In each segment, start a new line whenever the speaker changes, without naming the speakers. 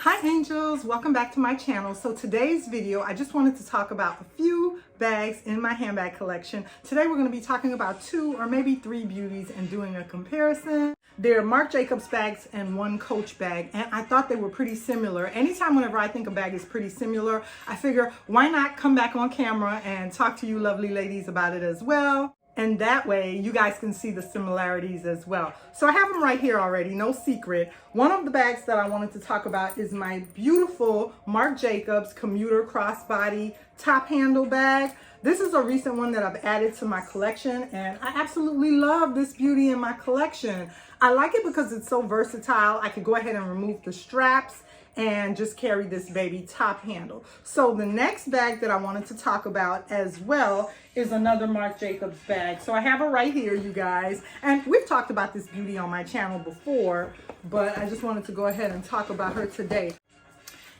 Hi angels, welcome back to my channel. So today's video, I just wanted to talk about a few bags in my handbag collection. Today we're going to be talking about 2 or maybe 3 beauties and doing a comparison. They're Marc Jacobs bags and one Coach bag, and I thought they were pretty similar. Anytime whenever I think a bag is pretty similar, I figure why not come back on camera and talk to you lovely ladies about it as well. And that way you guys can see the similarities as well. So I have them right here already, no secret. One of the bags that I wanted to talk about is my beautiful Marc Jacobs Commuter Crossbody top handle bag. This is a recent one that I've added to my collection, and I absolutely love this beauty in my collection. I like it because it's so versatile. I could go ahead and remove the straps and just carry this baby top handle. So the next bag that I wanted to talk about as well is another Marc Jacobs bag. So I have her right here, you guys. And we've talked about this beauty on my channel before, but I just wanted to go ahead and talk about her today.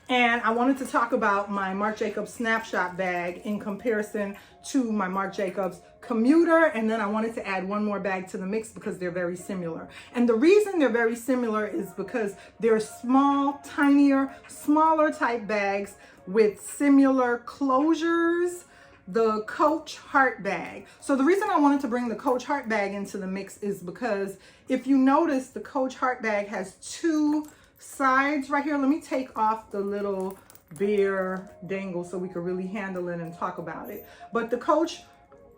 And I wanted to talk about my Marc Jacobs Snapshot bag in comparison to my Marc Jacobs Commuter, and then I wanted to add one more bag to the mix because they're very similar. And the reason they're very similar is because they're small, tinier, smaller type bags with similar closures. The Coach Heart bag. So the reason I wanted to bring the Coach Heart bag into the mix is because if you notice, the Coach Heart bag has 2 sides right here. Let me take off the little bear dangle so we can really handle it and talk about it. But the Coach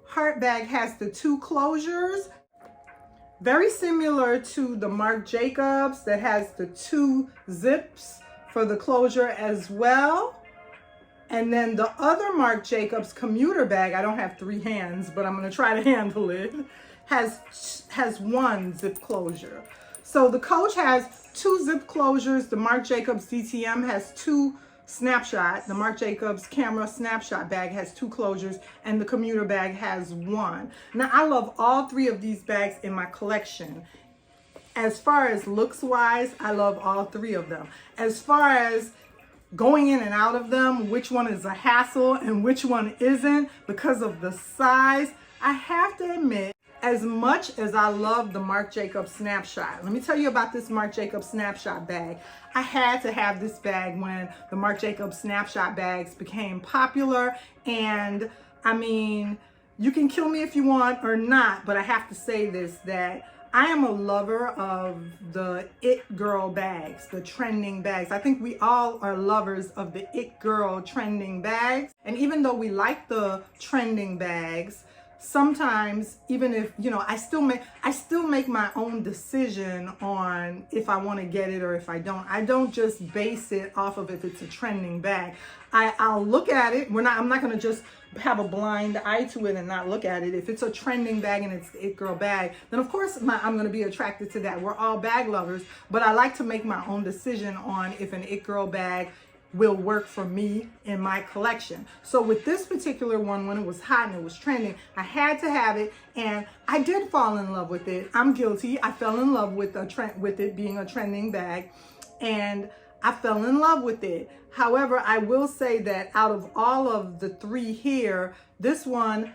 Heart bag has the 2 closures, very similar to the Marc Jacobs that has the 2 zips for the closure as well. And then the other Marc Jacobs Commuter bag, I don't have 3 hands, but I'm going to try to handle it, has 1 zip closure. So the Coach has 2 zip closures. The Marc Jacobs DTM has 2 Snapshot. The Marc Jacobs Camera Snapshot bag has 2 closures, and the Commuter bag has 1. Now, I love all 3 of these bags in my collection. As far as looks wise, I love all 3 of them. As far as going in and out of them, which one is a hassle and which one isn't because of the size, I have to admit, as much as I love the Marc Jacobs Snapshot, let me tell you about this Marc Jacobs Snapshot bag. I had to have this bag when the Marc Jacobs Snapshot bags became popular. And I mean, you can kill me if you want or not, but I have to say this, that I am a lover of the It Girl bags, the trending bags. I think we all are lovers of the It Girl trending bags. And even though we like the trending bags, sometimes, even if, you know, I still make my own decision on if I want to get it or if I don't. I don't just base it off of if it's a trending bag. I'll look at it. I'm not going to just have a blind eye to it and not look at it. If it's a trending bag and it's the It Girl bag, then of course I'm going to be attracted to that. We're all bag lovers, but I like to make my own decision on if an It Girl bag will work for me in my collection. So with this particular one, when it was hot and it was trending, I had to have it, and I did fall in love with it. I'm guilty. I fell in love with it being a trending bag, and I fell in love with it. However, I will say that out of all of the 3 here, this one,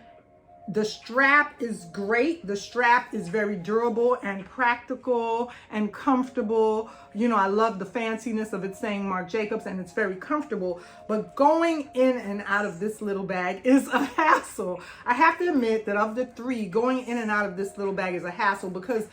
the strap is great. The strap is very durable and practical and comfortable. You know, I love the fanciness of it saying Marc Jacobs, and it's very comfortable. But going in and out of this little bag is a hassle. I have to admit that of the 3, going in and out of this little bag is a hassle because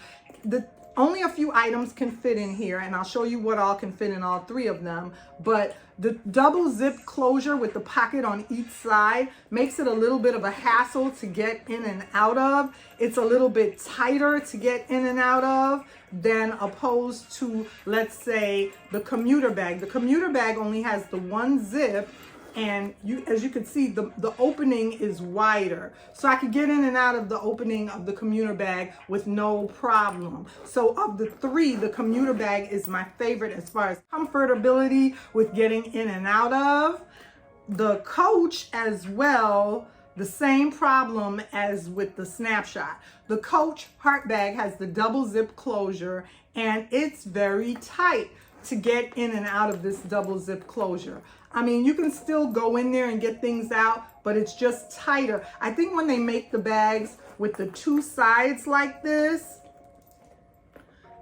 only a few items can fit in here, and I'll show you what all can fit in all 3 of them. But the double zip closure with the pocket on each side makes it a little bit of a hassle to get in and out of. It's a little bit tighter to get in and out of than opposed to, let's say, the Commuter bag. The Commuter bag only has the 1 zip, and as you can see, the opening is wider. So I could get in and out of the opening of the Commuter bag with no problem. So of the 3, the Commuter bag is my favorite as far as comfortability with getting in and out of. The Coach as well, the same problem as with the Snapshot. The Coach Heart bag has the double zip closure, and it's very tight to get in and out of this double zip closure. I mean, you can still go in there and get things out, but it's just tighter. I think when they make the bags with the 2 sides like this,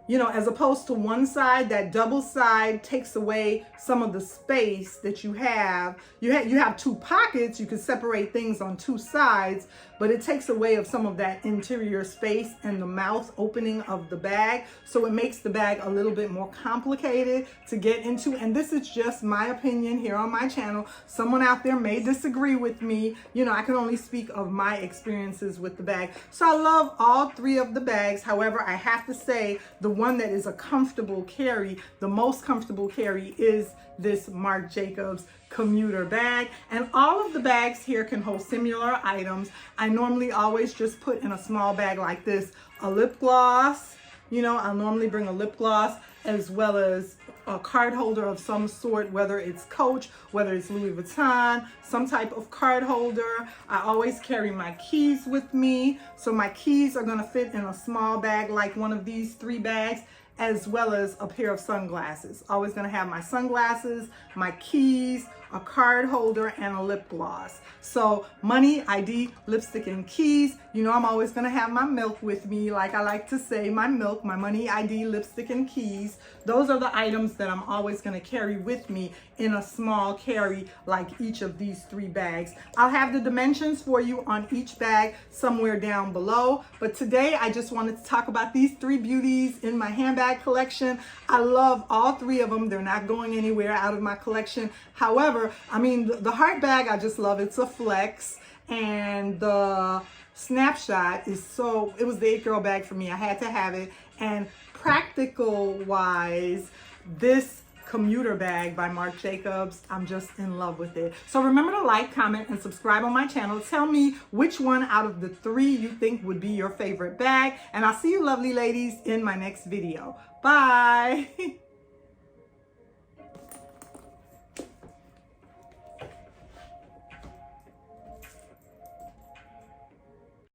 as opposed to one side. That double side takes away some of the space that you have. You have two pockets. You can separate things on two sides, but it takes away of some of that interior space and the mouth opening of the bag. So it makes the bag a little bit more complicated to get into. And this is just my opinion here on my channel. Someone out there may disagree with me. I can only speak of my experiences with the bag. So I love all three of the bags. However, I have to say the one that is a comfortable carry, the most comfortable carry, is this Marc Jacobs Commuter bag. And all of the bags here can hold similar items. I normally always just put in a small bag like this a lip gloss. I'll normally bring a lip gloss as well as a card holder of some sort, whether it's Coach, whether it's Louis Vuitton, some type of card holder. I always carry my keys with me. So my keys are gonna fit in a small bag like one of these three bags, as well as a pair of sunglasses. Always gonna have my sunglasses, my keys, a card holder, and a lip gloss. So money, ID, lipstick, and keys. I'm always gonna have my milk with me. Like I like to say, my milk, my money, ID, lipstick, and keys. Those are the items that I'm always gonna carry with me in a small carry like each of these three bags. I'll have the dimensions for you on each bag somewhere down below. But today I just wanted to talk about these three beauties in my handbag collection. I love all three of them. They're not going anywhere out of my collection. However, the heart bag, I just love. It's a flex. And the Snapshot it was the It Girl bag for me. I had to have it. And practical wise, this Commuter bag by Marc Jacobs, I'm just in love with it. So remember to like, comment, and subscribe on my channel. Tell me which one out of the three you think would be your favorite bag. And I'll see you lovely ladies in my next video. Bye.